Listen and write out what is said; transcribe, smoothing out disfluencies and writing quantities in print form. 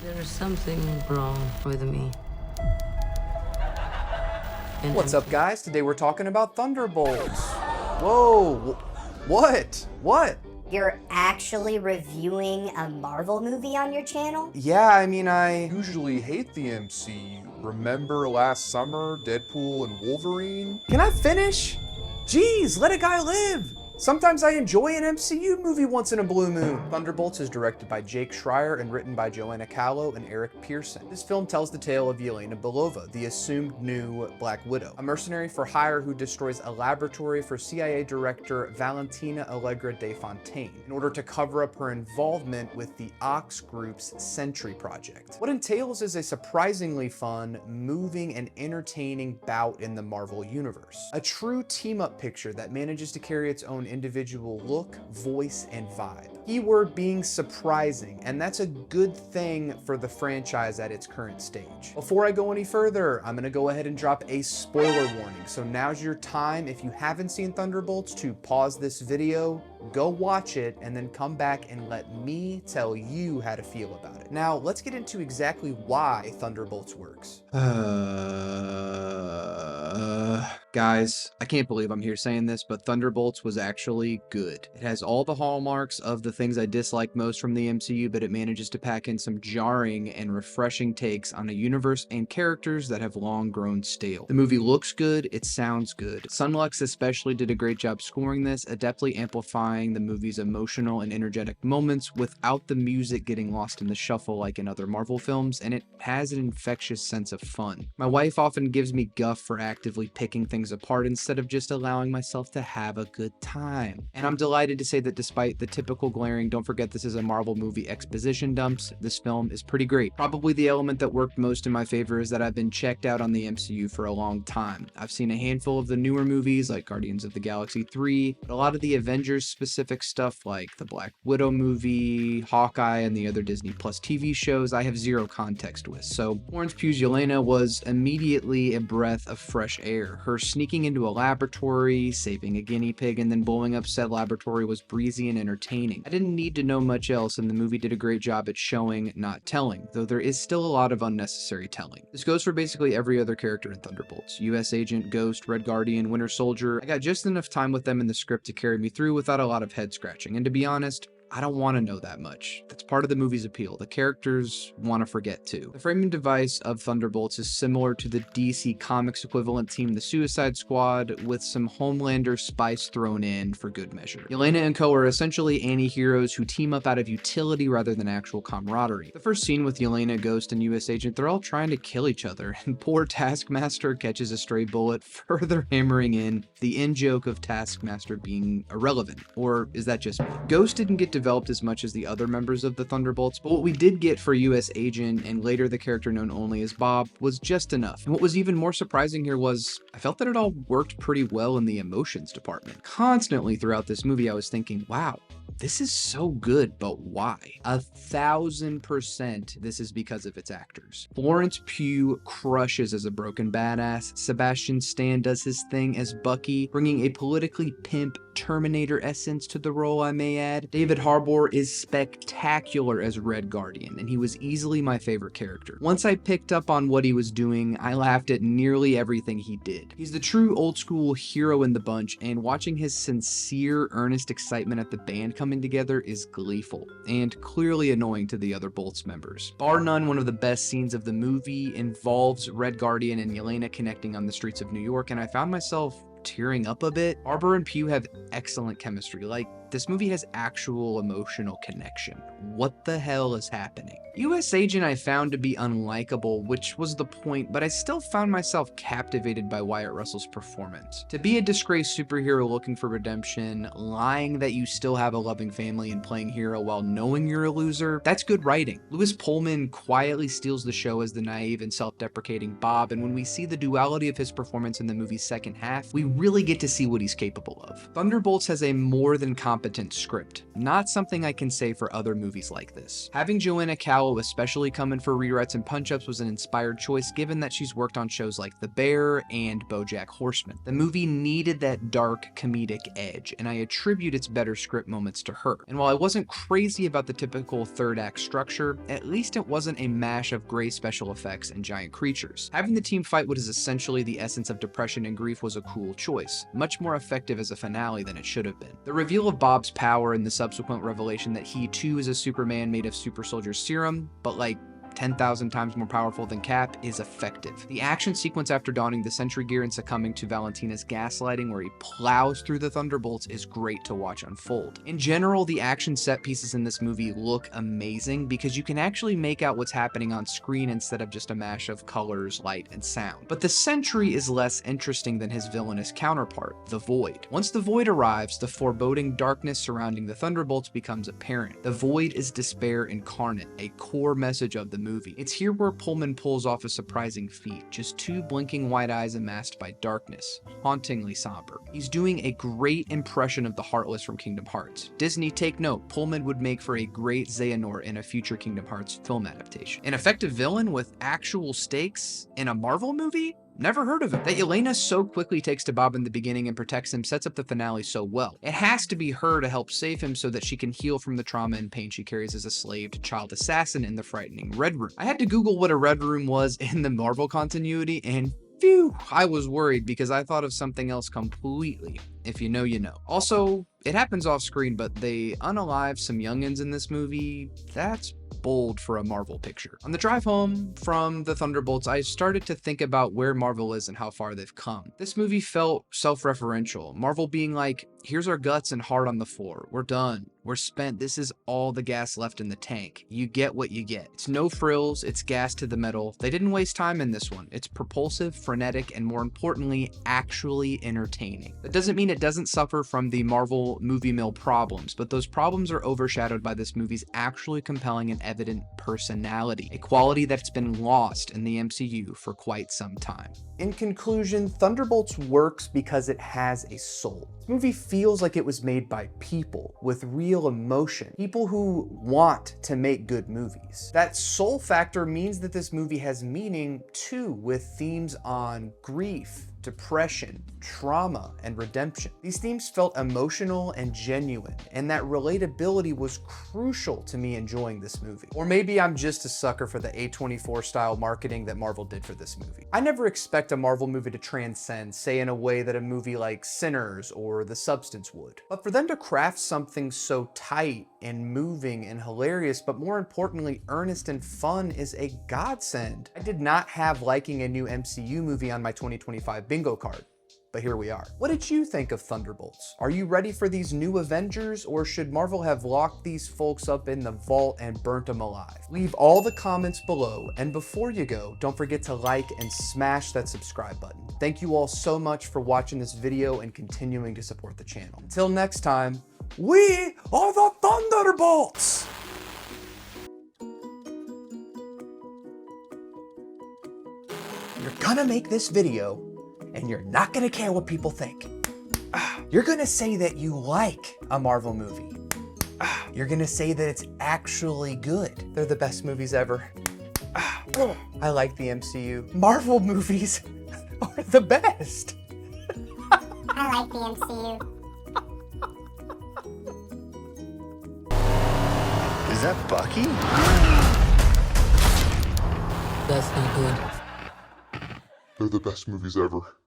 There's something wrong with me. What's up, guys? Today we're talking about Thunderbolts. Whoa, what? What? You're actually reviewing a Marvel movie on your channel? Yeah, I mean, I usually hate the MCU. Remember last summer, Deadpool and Wolverine? Can I finish? Jeez, let a guy live. Sometimes I enjoy an MCU movie once in a blue moon. Thunderbolts is directed by Jake Schreier and written by Joanna, Calo, and Pearson. This film tells the tale of Yelena Belova, the assumed new Black Widow, a mercenary for hire who destroys a laboratory for CIA Director Valentina Allegra de Fontaine in order to cover up her involvement with the O.X.E group's Sentry Project. What entails is a surprisingly fun, moving, and entertaining bout in the Marvel Universe. A true team-up picture that manages to carry its own individual look, voice, and vibe. Keyword being surprising, and that's a good thing for the franchise at its current stage. Before I go any further, I'm gonna go ahead and drop a spoiler warning. So now's your time, if you haven't seen Thunderbolts, to pause this video, go watch it, and then come back and let me tell you how to feel about it. Now, let's get into exactly why Thunderbolts works. Guys, I can't believe I'm here saying this, but Thunderbolts was actually good. It has all the hallmarks of the things I dislike most from the MCU, but it manages to pack in some jarring and refreshing takes on a universe and characters that have long grown stale. The movie looks good, it sounds good. Sunlux especially did a great job scoring this, adeptly amplifying the movie's emotional and energetic moments without the music getting lost in the shuffle like in other Marvel films, and it has an infectious sense of fun. My wife often gives me guff for actively picking things apart instead of just allowing myself to have a good time. And I'm delighted to say that despite the typical glaring, don't forget this is a Marvel movie exposition dumps, this film is pretty great. Probably the element that worked most in my favor is that I've been checked out on the MCU for a long time. I've seen a handful of the newer movies like Guardians of the Galaxy 3, but a lot of the Avengers specific stuff like the Black Widow movie, Hawkeye, and the other Disney Plus TV shows I have zero context with. So Florence Pugh's Yelena was immediately a breath of fresh air. Her sneaking into a laboratory, saving a guinea pig, and then blowing up said laboratory was breezy and entertaining. I didn't need to know much else, and the movie did a great job at showing, not telling, though there is still a lot of unnecessary telling. This goes for basically every other character in Thunderbolts. US Agent, Ghost, Red Guardian, Winter Soldier. I got just enough time with them in the script to carry me through without a lot of head scratching, and to be honest, I don't want to know that much. That's part of the movie's appeal. The characters want to forget too. The framing device of Thunderbolts is similar to the DC Comics equivalent team, the Suicide Squad, with some Homelander spice thrown in for good measure. Yelena and co are essentially anti-heroes who team up out of utility rather than actual camaraderie. The first scene with Yelena, Ghost, and US Agent, they're all trying to kill each other, and poor Taskmaster catches a stray bullet, further hammering in the in-joke of Taskmaster being irrelevant. Or is that just me? Ghost didn't get developed as much as the other members of the Thunderbolts, but what we did get for US Agent, and later the character known only as Bob, was just enough. And what was even more surprising here was, I felt that it all worked pretty well in the emotions department. Constantly throughout this movie, I was thinking, wow, this is so good, but why? 1000% this is because of its actors. Florence Pugh crushes as a broken badass. Sebastian Stan does his thing as Bucky, bringing a politically pimp Terminator essence to the role, I may add. David Harbour is spectacular as Red Guardian, and he was easily my favorite character. Once I picked up on what he was doing, I laughed at nearly everything he did. He's the true old school hero in the bunch, and watching his sincere, earnest excitement at the band coming together is gleeful, and clearly annoying to the other Bolts members. Bar none, one of the best scenes of the movie involves Red Guardian and Yelena connecting on the streets of New York, and I found myself tearing up a bit. Harbour and Pugh have excellent chemistry. Like, this movie has actual emotional connection. What the hell is happening? US Agent I found to be unlikable, which was the point, but I still found myself captivated by Wyatt Russell's performance. To be a disgraced superhero looking for redemption, lying that you still have a loving family and playing hero while knowing you're a loser, that's good writing. Pullman quietly steals the show as the naive and self-deprecating Bob, and when we see the duality of his performance in the movie's second half, we really get to see what he's capable of. Thunderbolts has a more than competent competent script. Not something I can say for other movies like this. Having Joanna Calo especially come in for rewrites and punch-ups was an inspired choice given that she's worked on shows like The Bear and BoJack Horseman. The movie needed that dark comedic edge, and I attribute its better script moments to her. And while I wasn't crazy about the typical third act structure, at least it wasn't a mash of gray special effects and giant creatures. Having the team fight what is essentially the essence of depression and grief was a cool choice, much more effective as a finale than it should have been. The reveal of Bob's power and the subsequent revelation that he too is a Superman made of super soldier serum, but like 10,000 times more powerful than Cap, is effective. The action sequence after donning the Sentry gear and succumbing to Valentina's gaslighting where he plows through the Thunderbolts is great to watch unfold. In general, the action set pieces in this movie look amazing because you can actually make out what's happening on screen instead of just a mash of colors, light, and sound. But the Sentry is less interesting than his villainous counterpart, the Void. Once the Void arrives, the foreboding darkness surrounding the Thunderbolts becomes apparent. The Void is despair incarnate, a core message of the movie. It's here where Pullman pulls off a surprising feat, just two blinking white eyes amassed by darkness, hauntingly somber. He's doing a great impression of the Heartless from Kingdom Hearts. Disney, take note, Pullman would make for a great Xehanort in a future Kingdom Hearts film adaptation. An effective villain with actual stakes in a Marvel movie? Never heard of it. That Yelena so quickly takes to Bob in the beginning and protects him sets up the finale so well. It has to be her to help save him so that she can heal from the trauma and pain she carries as a slave to child assassin in the frightening Red Room. I had to Google what a Red Room was in the Marvel continuity, and phew, I was worried because I thought of something else completely. If you know, you know. Also, it happens off screen, but they unalive some youngins in this movie. That's bold for a Marvel picture. On the drive home from the Thunderbolts, I started to think about where Marvel is and how far they've come. This movie felt self-referential. Marvel being like, here's our guts and heart on the floor. We're done. We're spent. This is all the gas left in the tank. You get what you get. It's no frills. It's gas to the metal. They didn't waste time in this one. It's propulsive, frenetic, and more importantly, actually entertaining. That doesn't mean it doesn't suffer from the Marvel movie mill problems, but those problems are overshadowed by this movie's actually compelling and evident personality, a quality that's been lost in the MCU for quite some time. In conclusion, Thunderbolts works because it has a soul. This movie feels like it was made by people with real emotion, people who want to make good movies. That soul factor means that this movie has meaning too, with themes on grief, depression, trauma, and redemption. These themes felt emotional and genuine, and that relatability was crucial to me enjoying this movie. Or maybe I'm just a sucker for the A24 style marketing that Marvel did for this movie. I never expect a Marvel movie to transcend, say in a way that a movie like Sinners or The Substance would. But for them to craft something so tight and moving and hilarious, but more importantly, earnest and fun is a godsend. I did not have liking a new MCU movie on my 2025 bingo card, but here we are. What did you think of Thunderbolts? Are you ready for these new Avengers, or should Marvel have locked these folks up in the vault and burnt them alive? Leave all the comments below, and before you go, don't forget to like and smash that subscribe button. Thank you all so much for watching this video and continuing to support the channel. Until next time, we are the Thunderbolts! You're gonna make this video, and you're not gonna care what people think. You're gonna say that you like a Marvel movie. You're gonna say that it's actually good. They're the best movies ever. I like the MCU. Marvel movies are the best. I like the MCU. Is that Bucky? That's not good. They're the best movies ever.